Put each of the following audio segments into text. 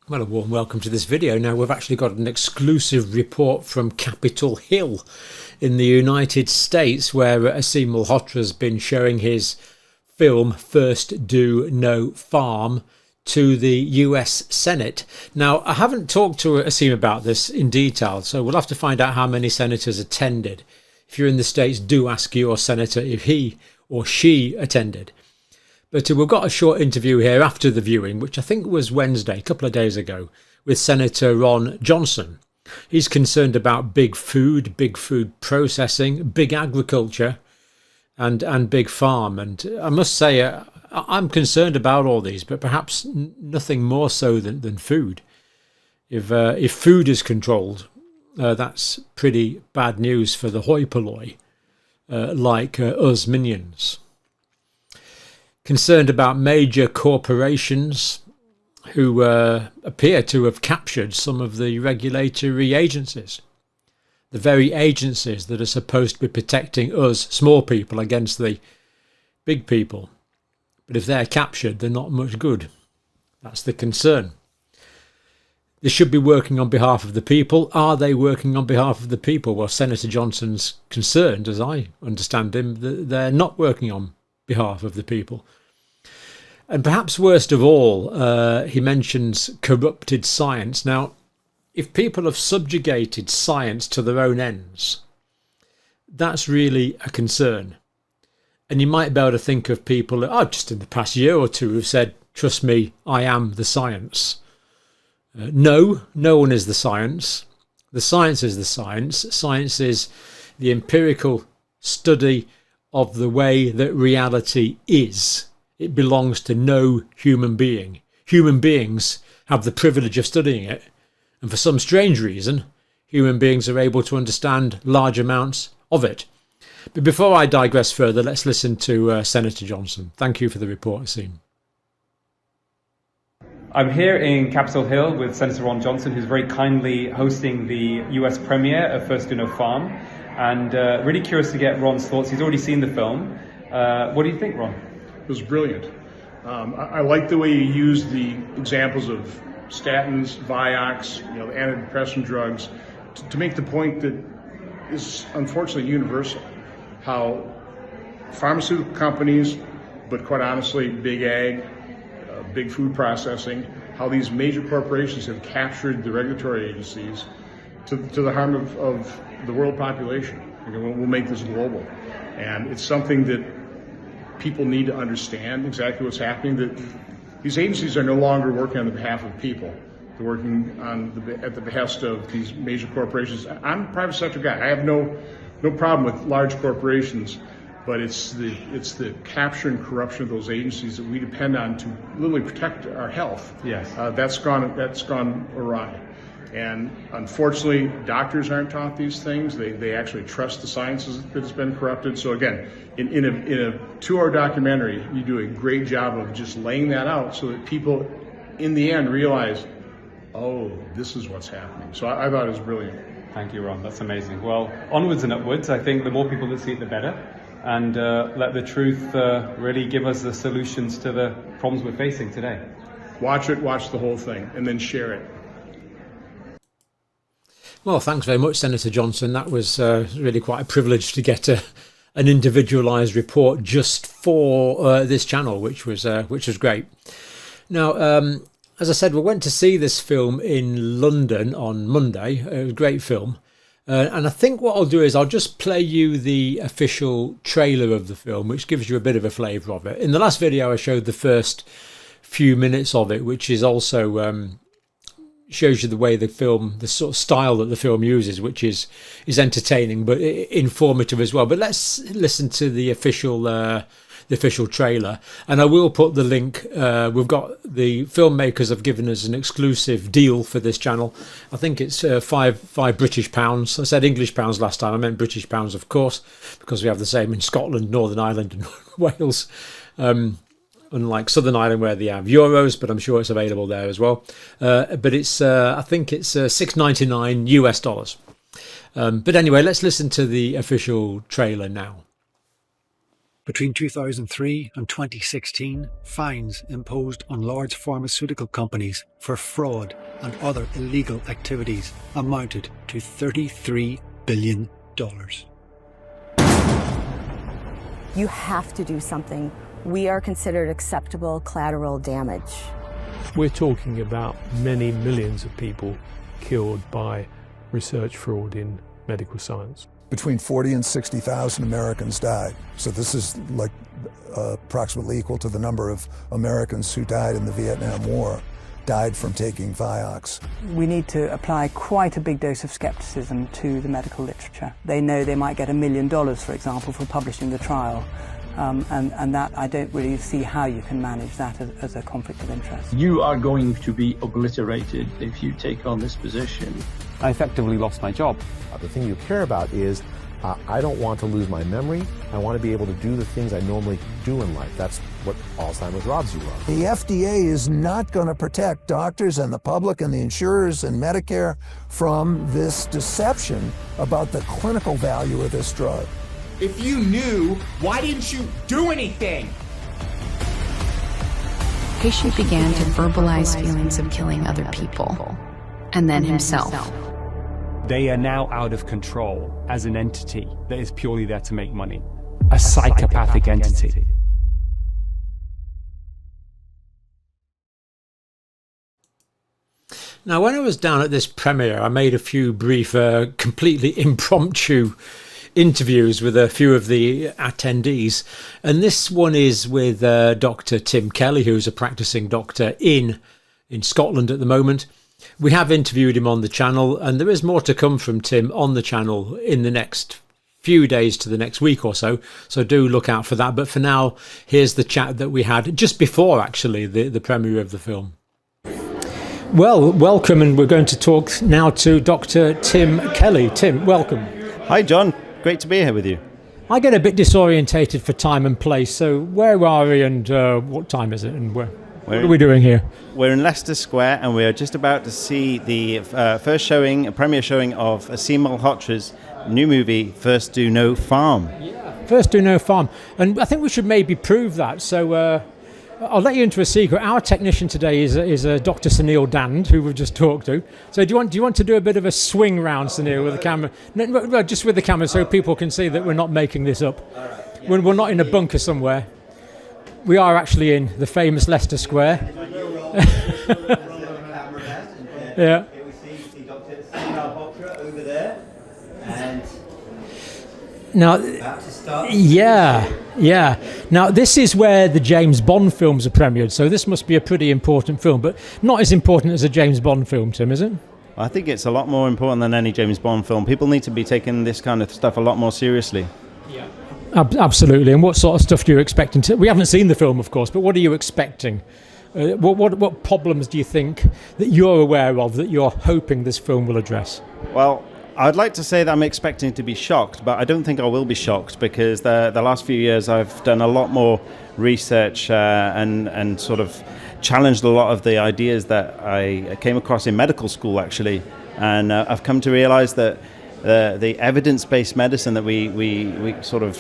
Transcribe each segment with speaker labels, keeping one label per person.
Speaker 1: Well, a warm welcome to this video. Now, we've actually got an exclusive report from Capitol Hill in the United States, where Asim Malhotra has been showing his film First Do No Pharm to the US Senate. Now, I haven't talked to Asim about this in detail, so we'll have to find out how many senators attended. If you're in the States, do ask your senator if he or she attended. But we've got a short interview here after the viewing, which I think was Wednesday, a couple of days ago, with Senator Ron Johnson. He's concerned about big food processing, big agriculture, and big farm. And I must say, I'm concerned about all these, but perhaps nothing more so than food. If food is controlled, that's pretty bad news for the hoi polloi, like us minions. Concerned about major corporations who appear to have captured some of the regulatory agencies, the very agencies that are supposed to be protecting us small people against the big people. But if they're captured, they're not much good. That's the concern. They should be working on behalf of the people. Are they working on behalf of the people? Well, Senator Johnson's concerned, as I understand him, that they're not working on behalf of the people. And perhaps worst of all, he mentions corrupted science. Now, if people have subjugated science to their own ends, that's really a concern. And you might be able to think of people just in the past year or two who've said, trust me, I am the science. No one is the science. The science is the science. Science is the empirical study of the way that reality is. It belongs to no human being. Human beings have the privilege of studying it, and for some strange reason, human beings are able to understand large amounts of it. But before I digress further, let's listen to Senator Johnson. Thank you for the report, Asim.
Speaker 2: I'm here in Capitol Hill with Senator Ron Johnson, who's very kindly hosting the US premiere of First Do No Pharm. And really curious to get Ron's thoughts. He's already seen the film. What do you think, Ron?
Speaker 3: It was brilliant. I like the way you used the examples of statins, Vioxx, the antidepressant drugs, to make the point that is unfortunately universal. How pharmaceutical companies, but quite honestly, big ag, big food processing, how these major corporations have captured the regulatory agencies to the harm of the world population. We'll make this global. And it's something that people need to understand exactly what's happening, that these agencies are no longer working on the behalf of people. They're working at the behest of these major corporations. I'm a private sector guy. I have no problem with large corporations, but it's the capture and corruption of those agencies that we depend on to literally protect our health.
Speaker 2: Yes.
Speaker 3: That's gone awry. And unfortunately, doctors aren't taught these things. They actually trust the sciences that has been corrupted. So again, in a 2-hour documentary, you do a great job of just laying that out so that people in the end realize, oh, this is what's happening. So I thought it was brilliant.
Speaker 2: Thank you, Ron. That's amazing. Well, onwards and upwards. I think the more people that see it, the better. And let the truth really give us the solutions to the problems we're facing today.
Speaker 3: Watch the whole thing, and then share it.
Speaker 1: Well, thanks very much, Senator Johnson. That was really quite a privilege to get an individualised report just for this channel, which was great. Now, as I said, we went to see this film in London on Monday. It was a great film. And I think what I'll do is I'll just play you the official trailer of the film, which gives you a bit of a flavour of it. In the last video, I showed the first few minutes of it, which is also shows you the way the film, the sort of style that the film uses, which is entertaining but informative as well. But let's listen to the official trailer, and I will put the link. We've got the filmmakers have given us an exclusive deal for this channel. I think it's five British pounds. I said English pounds last time. I meant British pounds, of course, because we have the same in Scotland, Northern Ireland, and Wales. Unlike Southern Ireland where they have euros, but I'm sure it's available there as well. But it's I think it's $6.99 US. But anyway, let's listen to the official trailer now.
Speaker 4: Between 2003 and 2016, fines imposed on large pharmaceutical companies for fraud and other illegal activities amounted to $33 billion.
Speaker 5: You have to do something. We are considered acceptable collateral damage.
Speaker 6: We're talking about many millions of people killed by research fraud in medical science.
Speaker 7: Between 40 and 60,000 Americans died. So this is like approximately equal to the number of Americans who died in the Vietnam War, died from taking Vioxx.
Speaker 8: We need to apply quite a big dose of skepticism to the medical literature. They know they might get $1 million, for example, for publishing the trial. And that, I don't really see how you can manage that as a conflict of interest.
Speaker 9: You are going to be obliterated if you take on this position.
Speaker 10: I effectively lost my job.
Speaker 11: The thing you care about is, I don't want to lose my memory. I want to be able to do the things I normally do in life. That's what Alzheimer's robs you of.
Speaker 7: The FDA is not going to protect doctors and the public and the insurers and Medicare from this deception about the clinical value of this drug.
Speaker 12: If you knew, why didn't you do anything?
Speaker 13: Patient began to verbalize feelings of killing other people, and then himself.
Speaker 14: They are now out of control as an entity that is purely there to make money. A psychopathic entity.
Speaker 1: Now, when I was down at this premiere, I made a few brief, completely impromptu interviews with a few of the attendees, and this one is with Dr. Tim Kelly, who's a practicing doctor in Scotland at the moment. We have interviewed him on the channel, and there is more to come from Tim on the channel in the next few days to the next week or so, so do look out for that. But for now, here's the chat that we had just before actually the premiere of the film. Well, welcome, and we're going to talk now to Dr. Tim Kelly. Tim, welcome.
Speaker 15: Hi John, great to be here with you.
Speaker 1: I get a bit disorientated for time and place, so where are we and what time is it and what are we doing here?
Speaker 15: We're in Leicester Square and we're just about to see the first showing, a premiere showing of Asim Malhotra's new movie, First Do No Pharm.
Speaker 1: Yeah, First Do No Pharm. And I think we should maybe prove that. So I'll let you into a secret. Our technician today is Dr. Sunil Dand, who we've just talked to. So do you want to do a bit of a swing round, Sunil, with the camera? No, just with the camera so people can see that we're not making this up. All right. Yeah. We're not in a bunker somewhere. We are actually in the famous Leicester Square. Yeah.
Speaker 16: Here we see Dr. Malhotra over there, and
Speaker 1: now,
Speaker 16: about to start.
Speaker 1: Yeah. Now, this is where the James Bond films are premiered, so this must be a pretty important film, but not as important as a James Bond film, Tim, is it?
Speaker 15: I think it's a lot more important than any James Bond film. People need to be taking this kind of stuff a lot more seriously.
Speaker 1: Yeah. Absolutely. And what sort of stuff do you expect? We haven't seen the film, of course, but what are you expecting? What problems do you think that you're aware of that you're hoping this film will address?
Speaker 15: Well, I'd like to say that I'm expecting to be shocked, but I don't think I will be shocked because the last few years I've done a lot more research and sort of challenged a lot of the ideas that I came across in medical school, actually. And I've come to realize that the evidence-based medicine that we sort of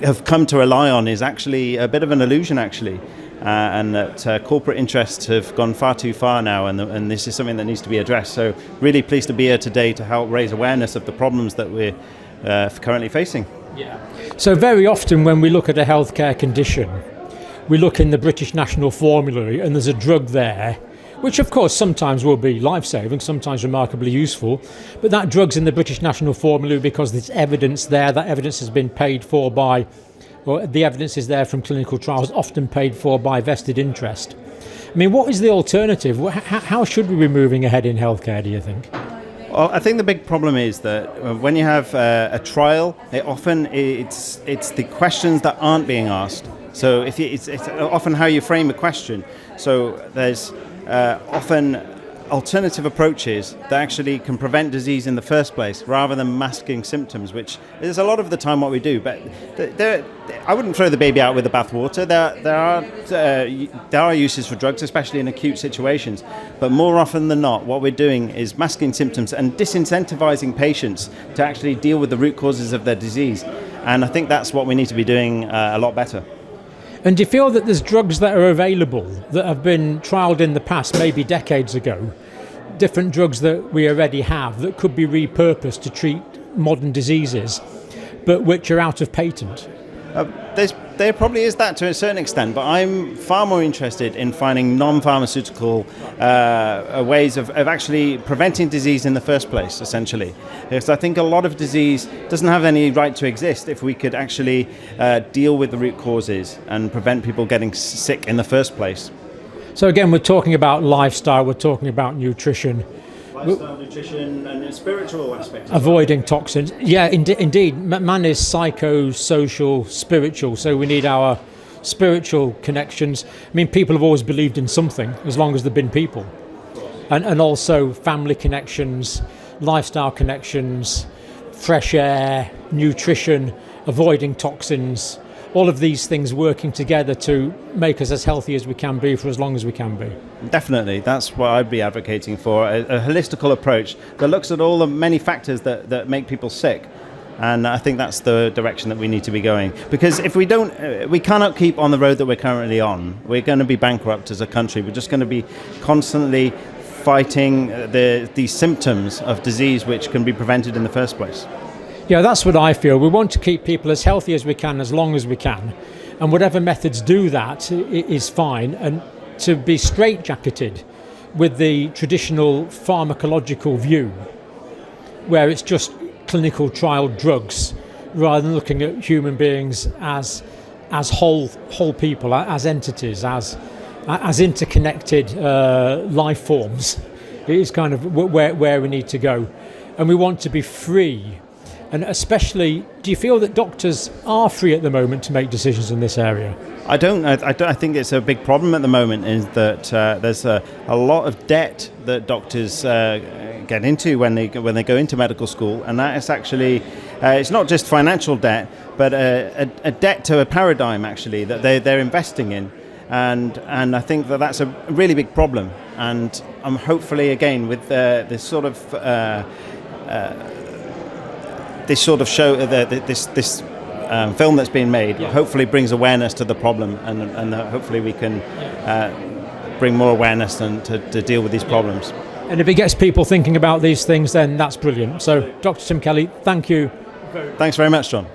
Speaker 15: have come to rely on is actually a bit of an illusion, actually, and that corporate interests have gone far too far now, and this is something that needs to be addressed. So really pleased to be here today to help raise awareness of the problems that we're currently facing.
Speaker 1: Yeah. So very often when we look at a healthcare condition, we look in the British National Formulary and there's a drug there, which of course sometimes will be life-saving, sometimes remarkably useful, but that drug's in the British National Formulary because there's evidence there, that evidence has been paid for by, or the evidence is there from clinical trials, often paid for by vested interest. I mean, what is the alternative? How should we be moving ahead in healthcare, do you think?
Speaker 15: Well, I think the big problem is that when you have a trial, it's the questions that aren't being asked. So it's often how you frame a question. So there's often alternative approaches that actually can prevent disease in the first place rather than masking symptoms, which is a lot of the time what we do. But I wouldn't throw the baby out with the bathwater. There are uses for drugs, especially in acute situations. But more often than not, what we're doing is masking symptoms and disincentivizing patients to actually deal with the root causes of their disease. And I think that's what we need to be doing a lot better.
Speaker 1: And do you feel that there's drugs that are available that have been trialled in the past, maybe decades ago, different drugs that we already have that could be repurposed to treat modern diseases, but which are out of patent?
Speaker 15: There probably is that to a certain extent, but I'm far more interested in finding non-pharmaceutical ways of actually preventing disease in the first place, essentially. Because I think a lot of disease doesn't have any right to exist if we could actually deal with the root causes and prevent people getting sick in the first place.
Speaker 1: So again, we're talking about lifestyle, we're talking about nutrition.
Speaker 15: Lifestyle, nutrition, and a spiritual aspect.
Speaker 1: Avoiding toxins. Yeah, indeed. Man is psycho-social, spiritual, so we need our spiritual connections. I mean, people have always believed in something, as long as they've been people. And also family connections, lifestyle connections, fresh air, nutrition, avoiding toxins. All of these things working together to make us as healthy as we can be for as long as we can be.
Speaker 15: Definitely, that's what I'd be advocating for, a holistical approach that looks at all the many factors that make people sick. And I think that's the direction that we need to be going. Because if we don't, we cannot keep on the road that we're currently on. We're going to be bankrupt as a country. We're just going to be constantly fighting these symptoms of disease which can be prevented in the first place.
Speaker 1: Yeah, that's what I feel. We want to keep people as healthy as we can, as long as we can. And whatever methods do that is fine. And to be straitjacketed with the traditional pharmacological view, where it's just clinical trial drugs, rather than looking at human beings as whole people, as entities, as interconnected life forms, is kind of where we need to go. And we want to be free. And especially, do you feel that doctors are free at the moment to make decisions in this area?
Speaker 15: I don't. I think it's a big problem at the moment is that there's a lot of debt that doctors get into when they go into medical school, and that is actually it's not just financial debt, but a debt to a paradigm actually that they're investing in, and I think that's a really big problem. And I'm hopefully again with this sort of show, this film that's been made, hopefully brings awareness to the problem, and hopefully we can bring more awareness to deal with these problems.
Speaker 1: And if it gets people thinking about these things, then that's brilliant. So, Dr. Tim Kelly, thank you.
Speaker 15: Thanks very much, John.